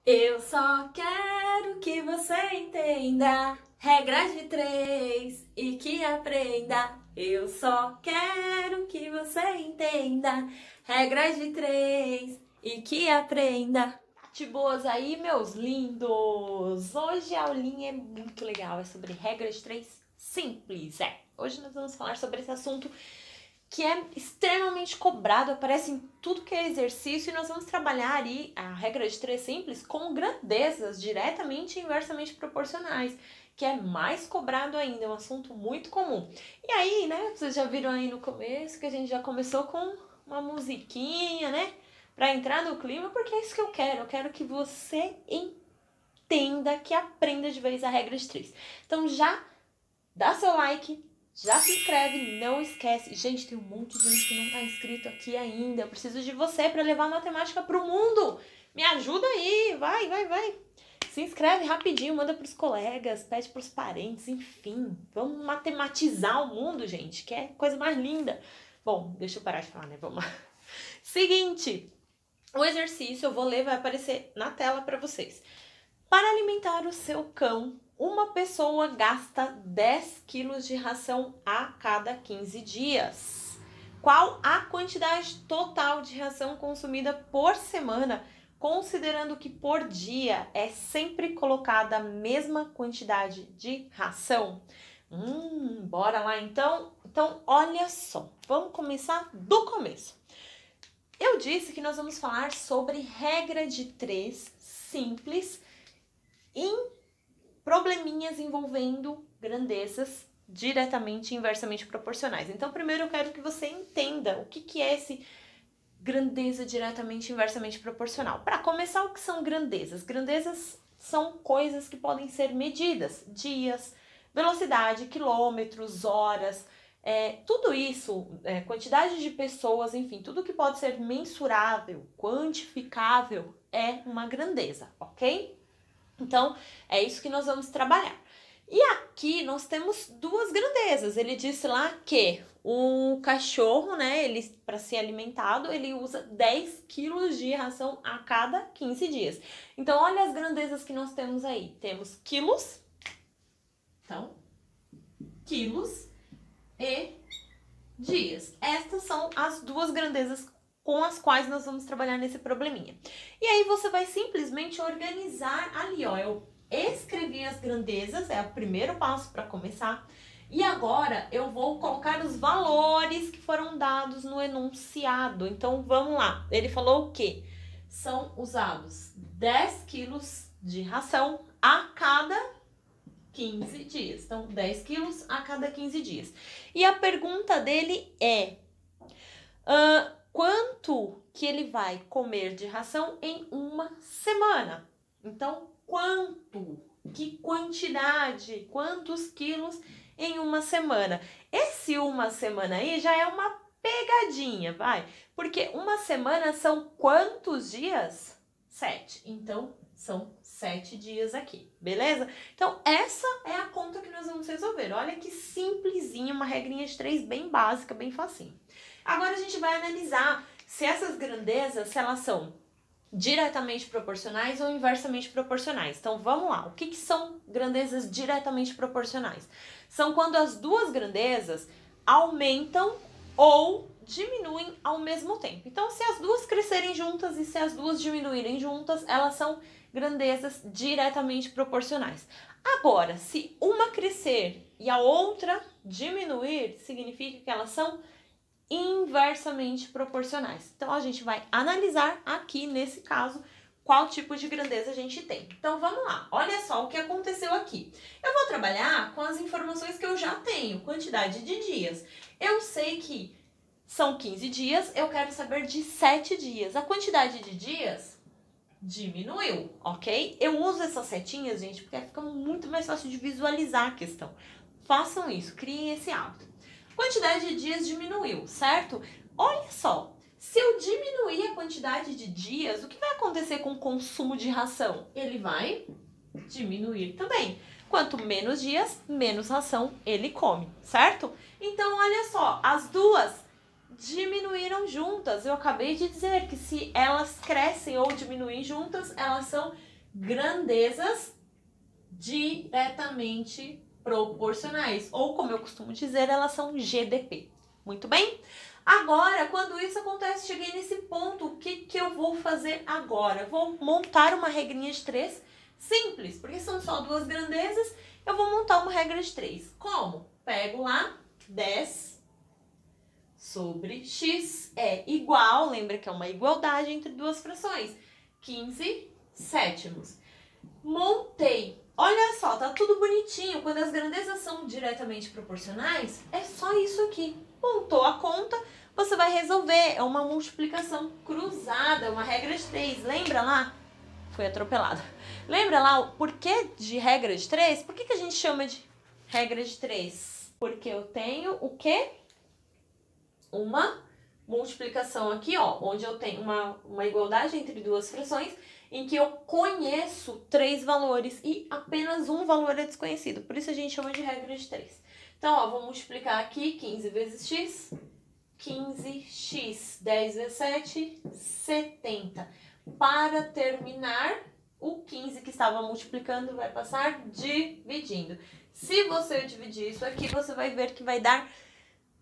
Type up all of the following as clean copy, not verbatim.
Eu só quero que você entenda regras de três e que aprenda. Eu só quero que você entenda regras de três e que aprenda. De boas aí, meus lindos! Hoje a aulinha é muito legal, é sobre regras de três simples. Hoje nós vamos falar sobre esse assunto que é extremamente cobrado, aparece em tudo que é exercício, e nós vamos trabalhar aí a regra de três simples com grandezas diretamente e inversamente proporcionais, que é mais cobrado ainda, é um assunto muito comum. E aí, né, vocês já viram aí no começo que a gente já começou com uma musiquinha, né, para entrar no clima, porque é isso que eu quero que você entenda, que aprenda de vez a regra de três. Então já dá seu like, já se inscreve, não esquece. Gente, tem um monte de gente que não tá inscrito aqui ainda. Eu preciso de você para levar a matemática pro mundo. Me ajuda aí, vai. Se inscreve rapidinho, manda pros colegas, pede pros parentes, enfim. Vamos matematizar o mundo, gente, que é coisa mais linda. Bom, deixa eu parar de falar, né? Vamos lá. Seguinte, o exercício eu vou ler, vai aparecer na tela para vocês. Para alimentar o seu cão, uma pessoa gasta 10 quilos de ração a cada 15 dias. Qual a quantidade total de ração consumida por semana, considerando que por dia é sempre colocada a mesma quantidade de ração? Bora lá então? Então, olha só, vamos começar do começo. Eu disse que nós vamos falar sobre regra de três simples em probleminhas envolvendo grandezas diretamente e inversamente proporcionais. Então, primeiro eu quero que você entenda o que é esse grandeza diretamente e inversamente proporcional. Para começar, o que são grandezas? Grandezas são coisas que podem ser medidas, dias, velocidade, quilômetros, horas, tudo isso, quantidade de pessoas, enfim, tudo que pode ser mensurável, quantificável é uma grandeza, ok? Então, é isso que nós vamos trabalhar. E aqui nós temos duas grandezas. Ele disse lá que o cachorro, né, ele para ser alimentado, ele usa 10 quilos de ração a cada 15 dias. Então, olha as grandezas que nós temos aí. Temos quilos, então, quilos e dias. Estas são as duas grandezas com as quais nós vamos trabalhar nesse probleminha. E aí você vai simplesmente organizar ali, ó. Eu escrevi as grandezas, é o primeiro passo para começar. E agora eu vou colocar os valores que foram dados no enunciado. Então vamos lá. Ele falou o quê? São usados 10 quilos de ração a cada 15 dias. Então, 10 quilos a cada 15 dias. E a pergunta dele é: quanto que ele vai comer de ração em uma semana? Então, quanto? Que quantidade? Quantos quilos em uma semana? Esse uma semana aí já é uma pegadinha, vai? Porque uma semana são quantos dias? 7. Então, são 7 dias aqui, beleza? Então, essa é a conta que nós vamos resolver. Olha que simplesinha, uma regrinha de 3 bem básica, bem facinho. Agora a gente vai analisar se essas grandezas, se elas são diretamente proporcionais ou inversamente proporcionais. Então, vamos lá. O que são grandezas diretamente proporcionais? São quando as duas grandezas aumentam ou diminuem ao mesmo tempo. Então, se as duas crescerem juntas e se as duas diminuírem juntas, elas são grandezas diretamente proporcionais. Agora, se uma crescer e a outra diminuir, significa que elas são inversamente proporcionais. Então, a gente vai analisar aqui, nesse caso, qual tipo de grandeza a gente tem. Então, vamos lá. Olha só o que aconteceu aqui. Eu vou trabalhar com as informações que eu já tenho, quantidade de dias. Eu sei que são 15 dias, eu quero saber de 7 dias. A quantidade de dias diminuiu, ok? Eu uso essas setinhas, gente, porque fica muito mais fácil de visualizar a questão. Façam isso, criem esse hábito. Quantidade de dias diminuiu, certo? Olha só, se eu diminuir a quantidade de dias, o que vai acontecer com o consumo de ração? Ele vai diminuir também. Quanto menos dias, menos ração ele come, certo? Então, olha só, as duas diminuíram juntas. Eu acabei de dizer que se elas crescem ou diminuem juntas, elas são grandezas diretamente proporcionais, ou como eu costumo dizer, elas são GDP. Muito bem? Agora, quando isso acontece, cheguei nesse ponto, o que eu vou fazer agora? Vou montar uma regrinha de 3 simples, porque são só 2 grandezas, eu vou montar uma regra de 3. Como? Pego lá 10 sobre x é igual, lembra que é uma igualdade entre 2 frações, 15 sétimos. Montei. Olha só, tá tudo bonitinho. Quando as grandezas são diretamente proporcionais, é só isso aqui. Montou a conta, você vai resolver. É uma multiplicação cruzada, uma regra de 3. Lembra lá? Fui atropelada. Lembra lá o porquê de regra de 3? Por que a gente chama de regra de 3? Porque eu tenho o quê? Uma multiplicação aqui, ó, onde eu tenho uma igualdade entre 2 frações, em que eu conheço 3 valores e apenas um valor é desconhecido. Por isso a gente chama de regra de 3. Então, ó, vou multiplicar aqui 15 vezes x, 15x, 10 vezes 7, 70. Para terminar, o 15 que estava multiplicando vai passar dividindo. Se você dividir isso aqui, você vai ver que vai dar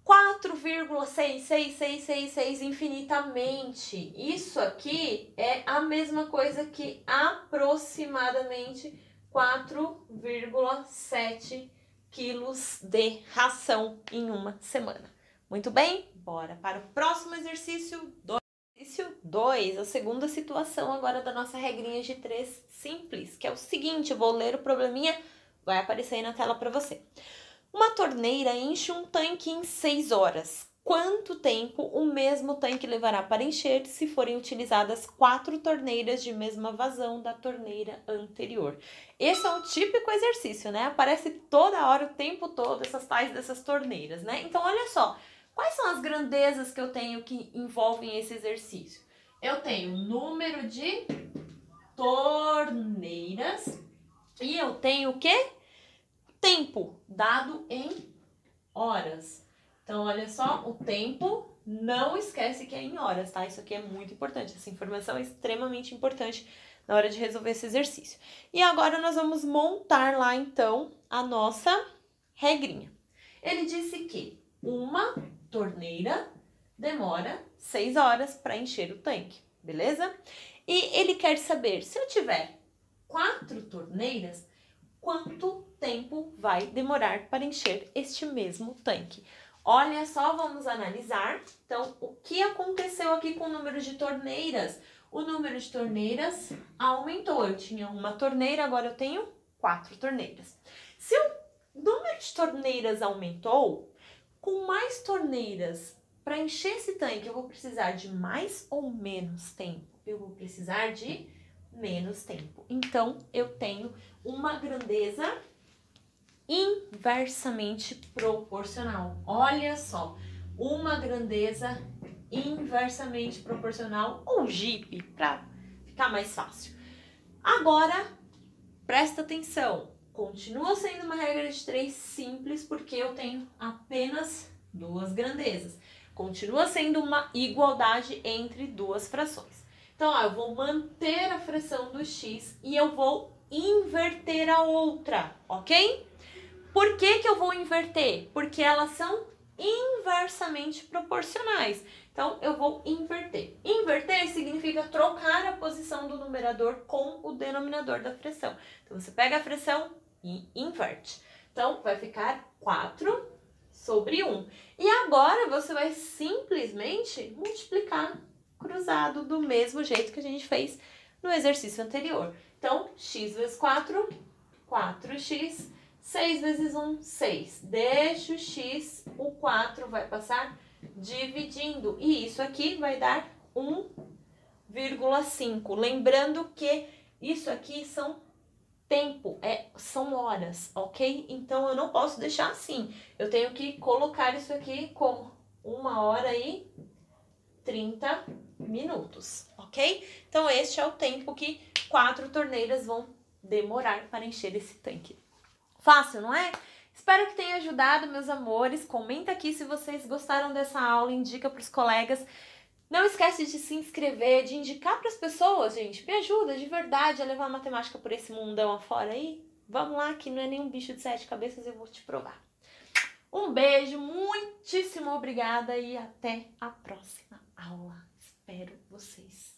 4,66666 infinitamente. Isso aqui é a mesma coisa que aproximadamente 4,7 quilos de ração em uma semana. Muito bem? Bora para o próximo exercício 2. Exercício 2, a segunda situação agora da nossa regrinha de 3 simples, que é o seguinte, eu vou ler o probleminha, vai aparecer aí na tela para você. Uma torneira enche um tanque em 6 horas. Quanto tempo o mesmo tanque levará para encher se forem utilizadas 4 torneiras de mesma vazão da torneira anterior? Esse é um típico exercício, né? Aparece toda hora, o tempo todo, essas tais dessas torneiras, né? Então, olha só, quais são as grandezas que eu tenho que envolvem esse exercício? Eu tenho número de torneiras e eu tenho o quê? Tempo, dado em horas. Então, olha só, o tempo, não esquece que é em horas, tá? Isso aqui é muito importante, essa informação é extremamente importante na hora de resolver esse exercício. E agora nós vamos montar lá, então, a nossa regrinha. Ele disse que uma torneira demora 6 horas para encher o tanque, beleza? E ele quer saber, se eu tiver 4 torneiras, quanto tempo vai demorar para encher este mesmo tanque? Olha só, vamos analisar. Então, o que aconteceu aqui com o número de torneiras? O número de torneiras aumentou. Eu tinha uma torneira, agora eu tenho 4 torneiras. Se o número de torneiras aumentou, com mais torneiras para encher esse tanque, eu vou precisar de mais ou menos tempo? Eu vou precisar de menos tempo. Então, eu tenho uma grandeza inversamente proporcional. Olha só, uma grandeza inversamente proporcional, ou GIP, para ficar mais fácil. Agora, presta atenção, continua sendo uma regra de 3 simples, porque eu tenho apenas 2 grandezas. Continua sendo uma igualdade entre 2 frações. Então, ó, eu vou manter a fração do x e eu vou inverter a outra, ok? Por que eu vou inverter? Porque elas são inversamente proporcionais. Então, eu vou inverter. Inverter significa trocar a posição do numerador com o denominador da fração. Então, você pega a fração e inverte. Então, vai ficar 4 sobre 1. E agora, você vai simplesmente multiplicar cruzado do mesmo jeito que a gente fez no exercício anterior. Então, x vezes 4, 4x, 6 vezes 1, 6. Deixa o x, o 4 vai passar dividindo. E isso aqui vai dar 1,5. Lembrando que isso aqui são tempo, são horas, ok? Então, eu não posso deixar assim. Eu tenho que colocar isso aqui como 1 hora e 30 minutos, ok? Então, este é o tempo que 4 torneiras vão demorar para encher esse tanque. Fácil, não é? Espero que tenha ajudado, meus amores. Comenta aqui se vocês gostaram dessa aula, indica para os colegas. Não esquece de se inscrever, de indicar para as pessoas, gente. Me ajuda de verdade a levar a matemática por esse mundão afora aí. Vamos lá, que não é nenhum bicho de 7 cabeças, eu vou te provar. Um beijo, muitíssimo obrigada e até a próxima aula. Espero vocês.